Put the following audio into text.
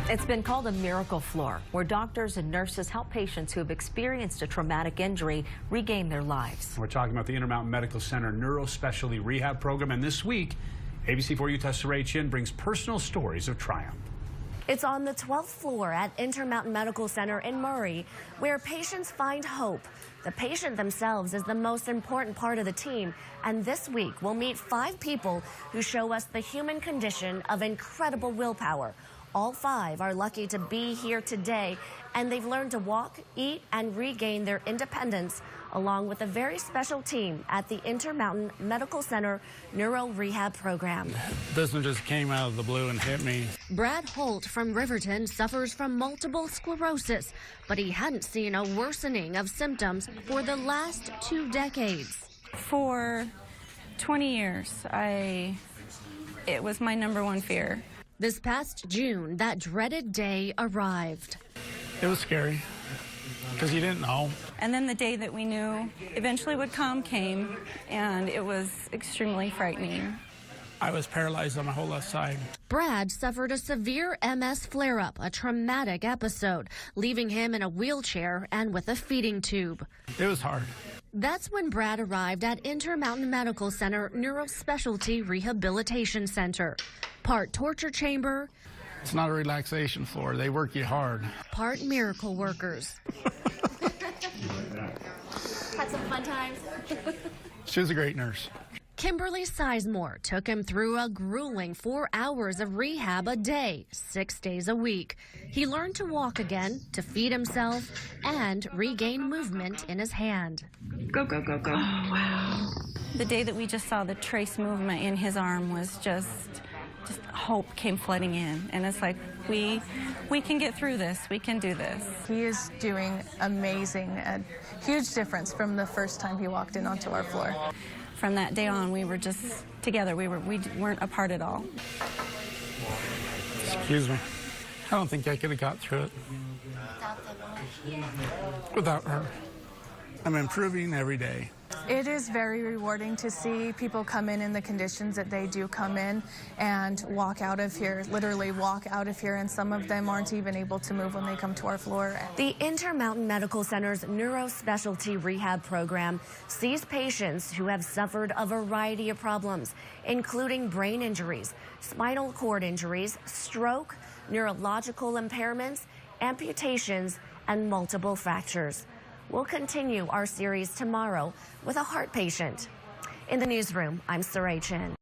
It's been called a miracle floor, where doctors and nurses help patients who have experienced a traumatic injury regain their lives. We're talking about the Intermountain Medical Center Neuro Specialty Rehab program, and this week, ABC4 Utah's Surae Chinn brings personal stories of triumph. It's on the 12th floor at Intermountain Medical Center in Murray, where patients find hope. The patient themselves is the most important part of the team, and this week we'll meet 5 people who show us the human condition of incredible willpower. All 5 are lucky to be here today, and they've learned to walk, eat, and regain their independence, along with a very special team at the Intermountain Medical Center Neuro Rehab program. This one just came out of the blue and hit me. Brad Holt from Riverton suffers from multiple sclerosis, but he hadn't seen a worsening of symptoms for the last 2 decades. For 20 years, it was my #1 fear. This past June, that dreaded day arrived. It was scary because you didn't know. And then the day that we knew eventually would come came, and it was extremely frightening. I was paralyzed on my whole left side. Brad suffered a severe MS flare-up, a traumatic episode, leaving him in a wheelchair and with a feeding tube. It was hard. That's when Brad arrived at Intermountain Medical Center Neuro Specialty Rehabilitation Center. Part torture chamber. It's not a relaxation floor. They work you hard. Part miracle workers. Had some fun times. She was a great nurse. Kimberly Sizemore took him through a grueling 4 hours of rehab a day, 6 days a week. He learned to walk again, to feed himself, and regain movement in his hand. Go, go, go, go. Oh, wow. The day that we just saw the trace movement in his arm was just hope came flooding in. And it's like, we can get through this. We can do this. He is doing amazing. A huge difference from the first time he walked in onto our floor. From that day on, we were just together. We weren't apart at all. Excuse me. I don't think I could have got through it without her. I'm improving every day. It is very rewarding to see people come in the conditions that they do come in and walk out of here, literally walk out of here, and some of them aren't even able to move when they come to our floor. The Intermountain Medical Center's Neuro Specialty Rehab program sees patients who have suffered a variety of problems, including brain injuries, spinal cord injuries, stroke, neurological impairments, amputations, and multiple fractures. We'll continue our series tomorrow with a heart patient. In the newsroom, I'm Surae Chinn.